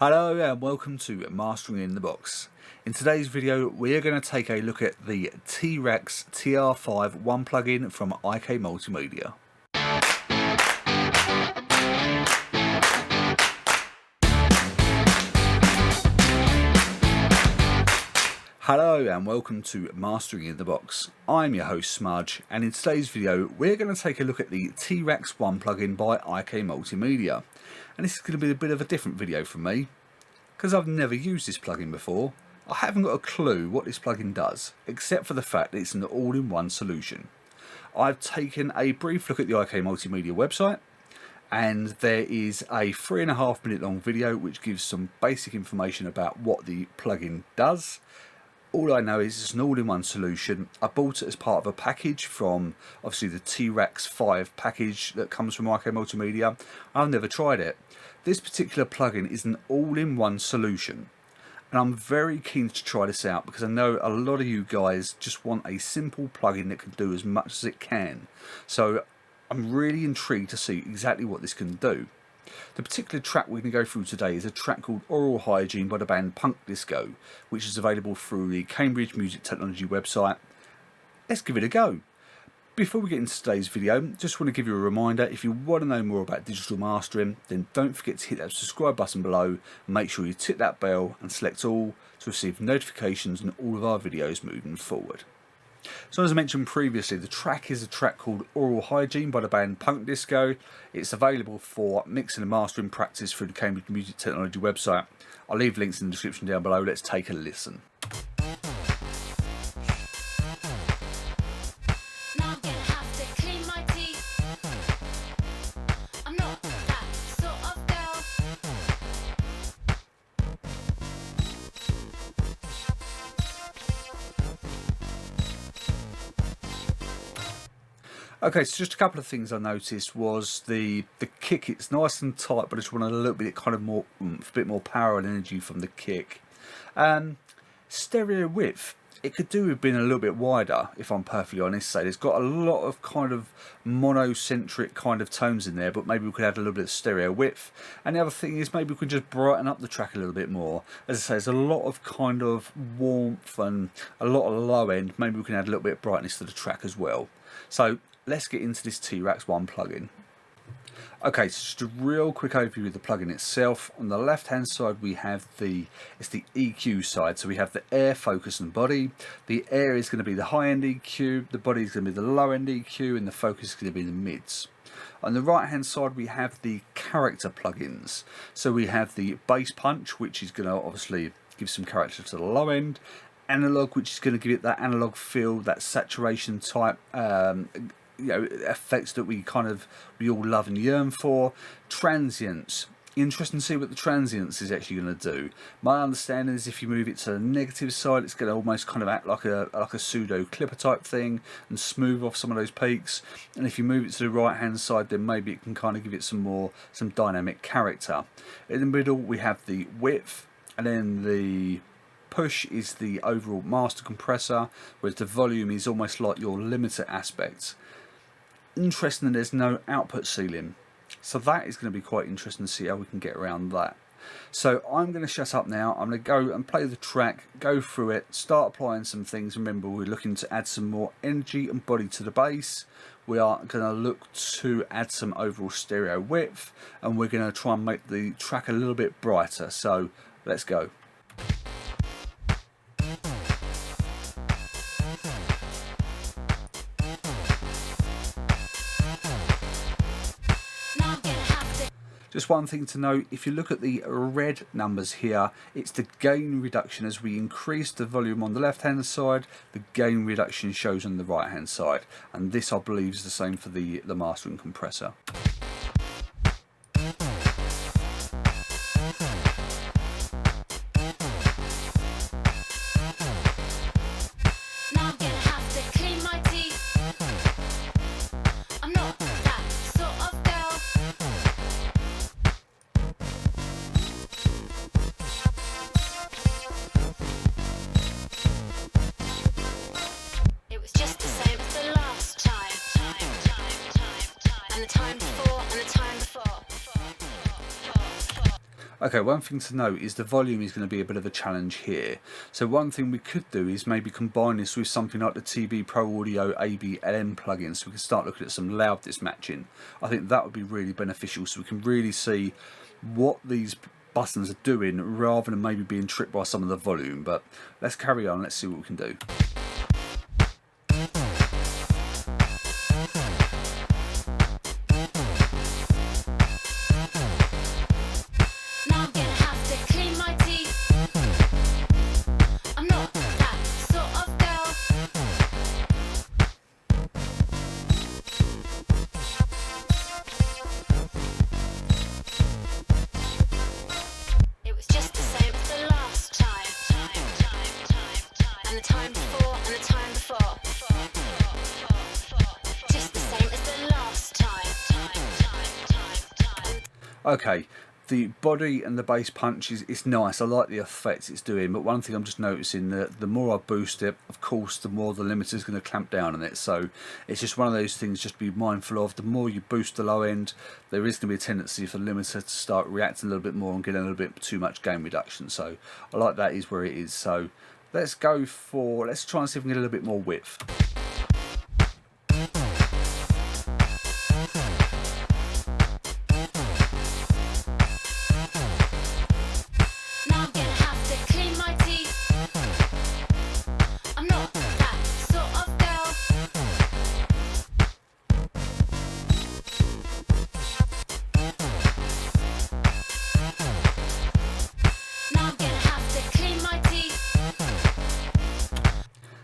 Hello and welcome to Mastering in the Box. In today's video we are going to take a look at the T-Rex TR5 One plugin from AIO Multimedia. Hello and welcome to Mastering in the Box. I'm your host Smudge, and in today's video we're going to take a look at the T-Rex One plugin by AIO Multimedia. And this is going to be a bit of a different video from me, because I've never used this plugin before. I haven't got a clue what this plugin does, except for the fact that it's an all-in-one solution. I've taken a brief look at the AIO Multimedia website, and there is a 3.5 minute long video which gives some basic information about what the plugin does. All I know is it's an all-in-one solution. I bought it as part of a package from, obviously, the T-Rex 5 package that comes from AIO Multimedia. I've never tried it. This particular plugin is an all-in-one solution, and I'm very keen to try this out because I know a lot of you guys just want a simple plugin that can do as much as it can. So I'm really intrigued to see exactly what this can do. The particular track we're going to go through today is a track called Oral Hygiene by the band Punkdisco, which is available through the Cambridge Music Technology website. Let's give it a go. Before we get into today's video, just want to give you a reminder, if you want to know more about digital mastering, then don't forget to hit that subscribe button below, and make sure you tick that bell and select all to receive notifications on all of our videos moving forward. So as I mentioned previously, the track is a track called Oral Hygiene by the band Punkdisco. It's available for mixing and mastering practice through the Cambridge Music Technology website. I'll leave links in the description down below. Let's take a listen. Okay, so just a couple of things I noticed was the kick. It's nice and tight, but I just wanted a little bit kind of more oomph, a bit more power and energy from the kick. Stereo width, it could do with being a little bit wider, if I'm perfectly honest. So it's got a lot of kind of monocentric kind of tones in there, but maybe we could add a little bit of stereo width. And the other thing is maybe we could just brighten up the track a little bit more. As I say, there's a lot of kind of warmth and a lot of low end. Maybe we can add a little bit of brightness to the track as well. So let's get into this T-Rex One plugin. Okay, so just a real quick overview of the plugin itself. On the left hand side we have the EQ side, so we have the air, focus and body. The air is going to be the high end EQ, the body is going to be the low end EQ, and the focus is going to be the mids. On the right hand side we have the character plugins. So we have the bass punch, which is going to obviously give some character to the low end. Analog, which is going to give it that analog feel, that saturation type effects that we all love and yearn for. Transients, interesting to see what the transients is actually going to do. My understanding is if you move it to the negative side, it's going to almost kind of act like a pseudo clipper type thing and smooth off some of those peaks. And if you move it to the right hand side, then maybe it can kind of give it some dynamic character. In the middle we have the width, and then the push is the overall master compressor, whereas the volume is almost like your limiter aspect. Interesting, there's no output ceiling, so that is going to be quite interesting to see how we can get around that. So I'm going to shut up now. I'm going to go and play the track, go through it, start applying some things. Remember, we're looking to add some more energy and body to the bass. We are going to look to add some overall stereo width, and we're going to try and make the track a little bit brighter. So let's go. Just one thing to note, if you look at the red numbers here, it's the gain reduction. As we increase the volume on the left hand side, the gain reduction shows on the right hand side, and this I believe is the same for the mastering compressor. Just the same as the last time, and the time before. Okay, one thing to note is the volume is going to be a bit of a challenge here. So one thing we could do is maybe combine this with something like the TB Pro Audio ABLM plugin, so we can start looking at some loudness matching. I think that would be really beneficial, so we can really see what these buttons are doing rather than maybe being tricked by some of the volume. But let's carry on, let's see what we can do. Okay, the body and the bass punch is nice. I like the effects it's doing, but one thing I'm just noticing that the more I boost it, of course, the more the limiter is going to clamp down on it. So it's just one of those things just to be mindful of. The more you boost the low end, there is going to be a tendency for the limiter to start reacting a little bit more and getting a little bit too much gain reduction. So I like that is where it is. So let's try and see if we can get a little bit more width.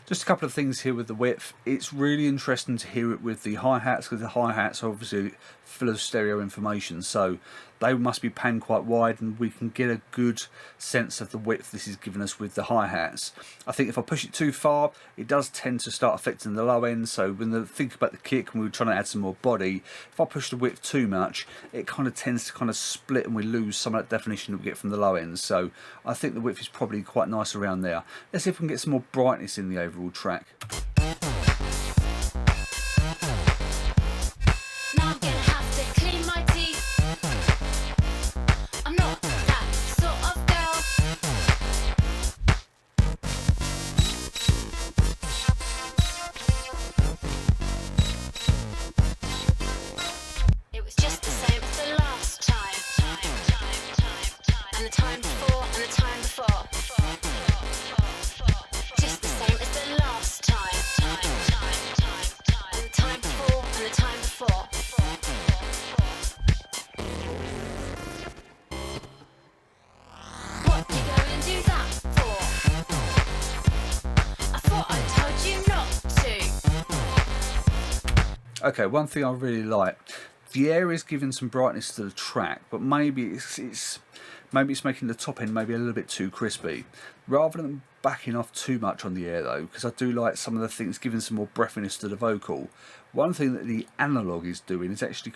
Just a couple of things here with the width. It's really interesting to hear it with the hi-hats, because the hi-hats are obviously full of stereo information, so they must be panned quite wide, and we can get a good sense of the width this is giving us with the hi-hats. I think if I push it too far, it does tend to start affecting the low end. So when I think about the kick and we were trying to add some more body, if I push the width too much, it kind of tends to kind of split and we lose some of that definition that we get from the low end. So I think the width is probably quite nice around there. Let's see if we can get some more brightness in the overall track. Okay, one thing I really like, the air is giving some brightness to the track, but maybe it's making the top end maybe a little bit too crispy. Rather than backing off too much on the air though, because I do like some of the things giving some more breathiness to the vocal. One thing that the analog is doing is actually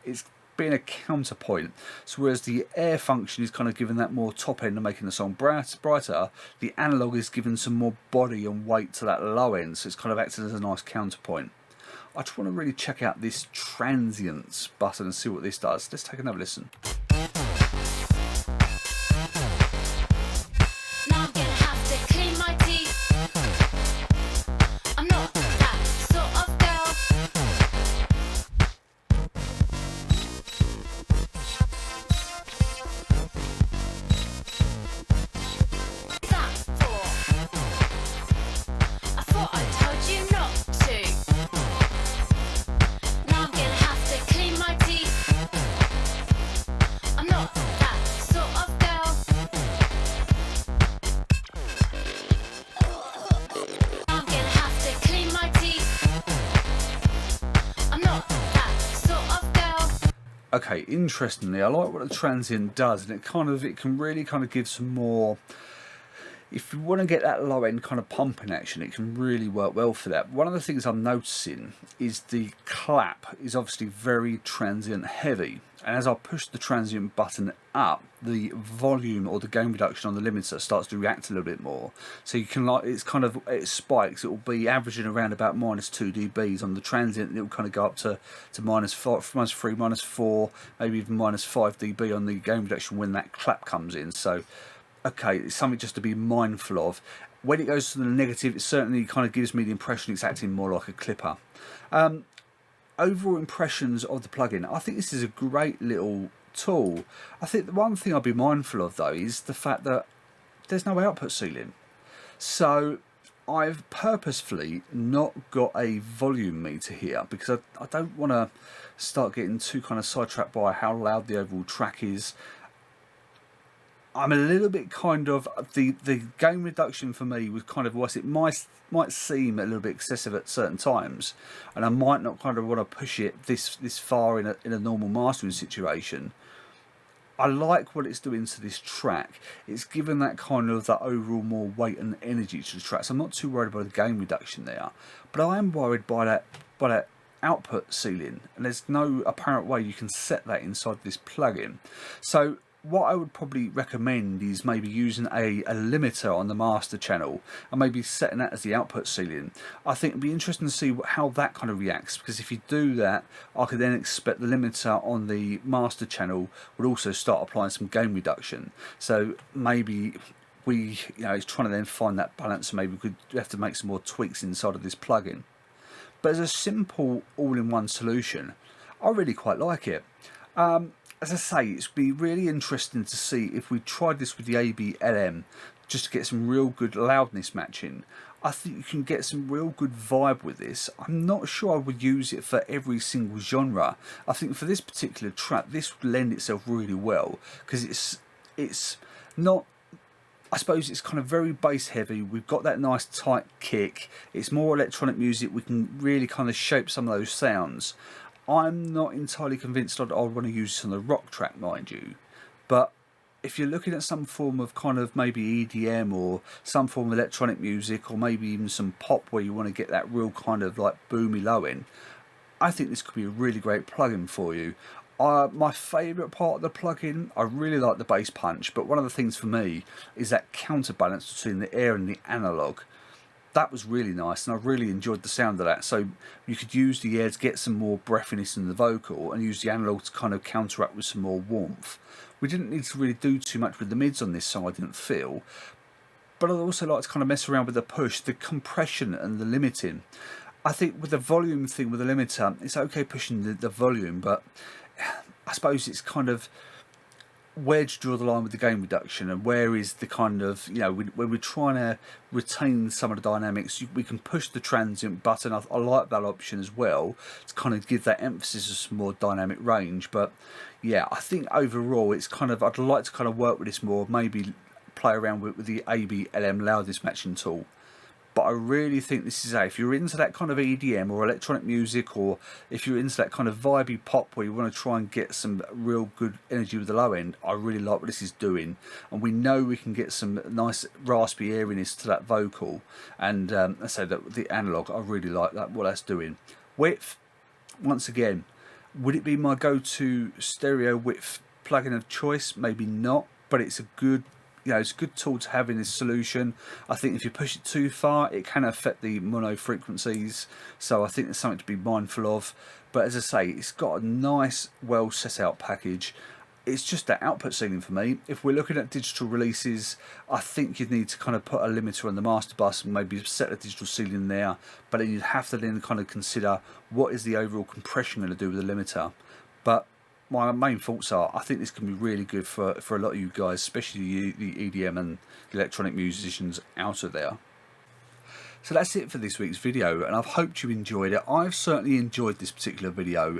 it's being a counterpoint. So whereas the air function is kind of giving that more top end and making the song brighter, the analog is giving some more body and weight to that low end, so it's kind of acting as a nice counterpoint. I just want to really check out this Transient button and see what this does. Let's take another listen. Okay, interestingly, I like what the Transient does, and it can really kind of give some more. if you want to get that low end kind of pumping action, it can really work well for that. One of the things I'm noticing is the clap is obviously very transient heavy, and as I push the transient button up, the volume or the gain reduction on the limiter starts to react a little bit more. So you can, like, it spikes. It will be averaging around about -2 dBs on the transient, and it will kind of go up to -5, -3, -4, maybe even -5 dB on the gain reduction when that clap comes in. So okay, it's something just to be mindful of. When it goes to the negative, it certainly kind of gives me the impression it's acting more like a clipper. Overall impressions of the plugin, I think this is a great little tool. I think the one thing I'll be mindful of though is the fact that there's no output ceiling. So I've purposefully not got a volume meter here because I don't want to start getting too kind of sidetracked by how loud the overall track is. I'm a little bit kind of, the gain reduction for me was kind of, it might seem a little bit excessive at certain times, and I might not kind of want to push it this far in a normal mastering situation. I like what it's doing to this track. It's given that kind of that overall more weight and energy to the track, so I'm not too worried about the gain reduction there, but I am worried by that output ceiling, and there's no apparent way you can set that inside this plugin. So what I would probably recommend is maybe using a limiter on the master channel and maybe setting that as the output ceiling. I think it'd be interesting to see how that kind of reacts, because if you do that, I could then expect the limiter on the master channel would also start applying some gain reduction. So maybe it's trying to then find that balance, so maybe we could have to make some more tweaks inside of this plugin. But as a simple all-in-one solution, I really quite like it. As I say, it's be really interesting to see if we tried this with the ABLM just to get some real good loudness matching. I think you can get some real good vibe with this. I'm not sure I would use it for every single genre. I think for this particular track, this would lend itself really well because it's not, I suppose it's kind of very bass heavy. We've got that nice tight kick. It's more electronic music. We can really kind of shape some of those sounds. I'm not entirely convinced I'd want to use this on the rock track, mind you, but if you're looking at some form of kind of maybe EDM or some form of electronic music, or maybe even some pop where you want to get that real kind of like boomy low end, I think this could be a really great plugin for you. My favourite part of the plugin, I really like the bass punch, but one of the things for me is that counterbalance between the air and the analog. That was really nice, and I really enjoyed the sound of that. So you could use the air to get some more breathiness in the vocal and use the analog to kind of counteract with some more warmth. We didn't need to really do too much with the mids on this song, I didn't feel. But I'd also like to kind of mess around with the push, the compression and the limiting. I think with the volume thing with the limiter, it's okay pushing the volume, but I suppose it's kind of, where do you draw the line with the gain reduction, and where is the kind of, when we're trying to retain some of the dynamics, we can push the transient button. I like that option as well to kind of give that emphasis of some more dynamic range. But yeah, I think overall it's kind of, I'd like to kind of work with this more, maybe play around with the ABLM loudness matching tool. But I really think this is if you're into that kind of EDM or electronic music, or if you're into that kind of vibey pop where you want to try and get some real good energy with the low end, I really like what this is doing. And we know we can get some nice raspy airiness to that vocal. And so that the analog, I really like that, what that's doing. Width, once again, would it be my go-to stereo width plugin of choice? Maybe not, but it's a good, it's a good tool to have in this solution. I think if you push it too far, it can affect the mono frequencies, so I think there's something to be mindful of. But as I say, it's got a nice, well set out package. It's just that output ceiling for me. If we're looking at digital releases, I think you'd need to kind of put a limiter on the master bus and maybe set a digital ceiling there, but then you'd have to then kind of consider what is the overall compression going to do with the limiter. But my main thoughts are, I think this can be really good for a lot of you guys, especially the EDM and electronic musicians out of there. So that's it for this week's video, and I've hoped you enjoyed it. I've certainly enjoyed this particular video.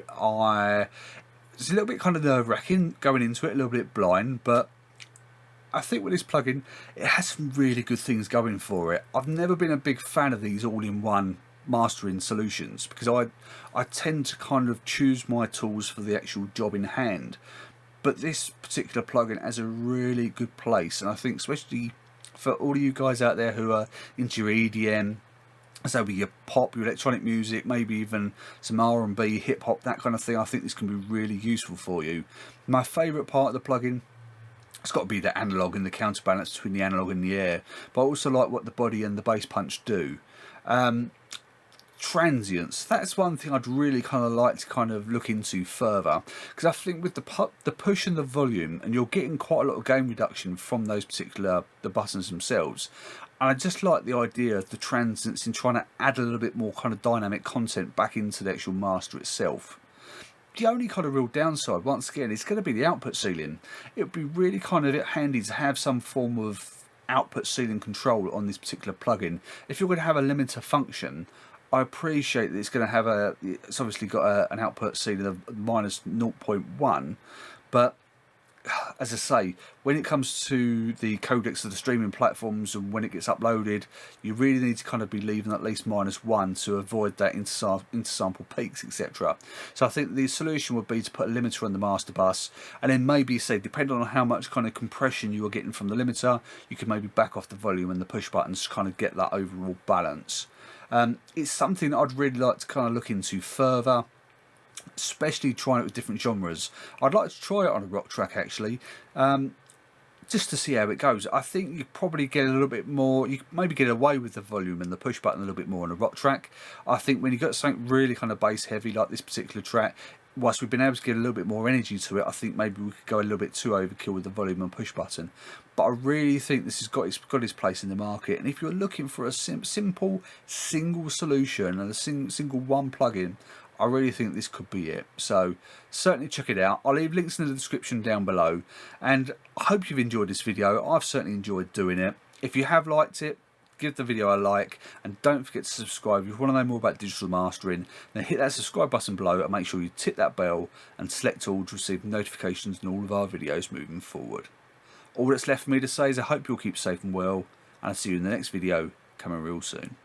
It's a little bit kind of nerve-wracking going into it, a little bit blind, but I think with this plugin, it has some really good things going for it. I've never been a big fan of these all-in-one mastering solutions because I tend to kind of choose my tools for the actual job in hand, but this particular plugin has a really good place, and I think especially for all of you guys out there who are into your EDM, so with your pop, your electronic music, maybe even some R&B, hip hop, that kind of thing, I think this can be really useful for you. My favourite part of the plugin, it's got to be the analog and the counterbalance between the analog and the air, but I also like what the body and the bass punch do. Transients, that's one thing I'd really kind of like to kind of look into further, because I think with the push and the volume, and you're getting quite a lot of gain reduction from those particular the buttons themselves, and I just like the idea of the transients in trying to add a little bit more kind of dynamic content back into the actual master itself. The only kind of real downside, once again, is going to be the output ceiling. It would be really kind of handy to have some form of output ceiling control on this particular plugin. If you're going to have a limiter function, I appreciate that it's going to have it's obviously got an output ceiling of minus 0.1, but as I say, when it comes to the codecs of the streaming platforms and when it gets uploaded, you really need to kind of be leaving at least -1 to avoid that intersample peaks, etc. So I think the solution would be to put a limiter on the master bus, and then maybe say, depending on how much kind of compression you are getting from the limiter, you could maybe back off the volume and the push buttons to kind of get that overall balance. It's something that I'd really like to kind of look into further, especially trying it with different genres. I'd like to try it on a rock track actually, just to see how it goes. I think you probably get a little bit more, you maybe get away with the volume and the push button a little bit more on a rock track. I think when you got something really kind of bass heavy like this particular track, whilst we've been able to get a little bit more energy to it, I think maybe we could go a little bit too overkill with the volume and push button. But I really think this has got its place in the market, and if you're looking for a simple single solution and a single one plugin, I really think this could be it. So certainly check it out. I'll leave links in the description down below, and I hope you've enjoyed this video. I've certainly enjoyed doing it. If you have liked it, give the video a like, and don't forget to subscribe. If you want to know more about digital mastering, then hit that subscribe button below and make sure you tip that bell and select all to receive notifications on all of our videos moving forward. All that's left for me to say is I hope you'll keep safe and well, and I'll see you in the next video coming real soon.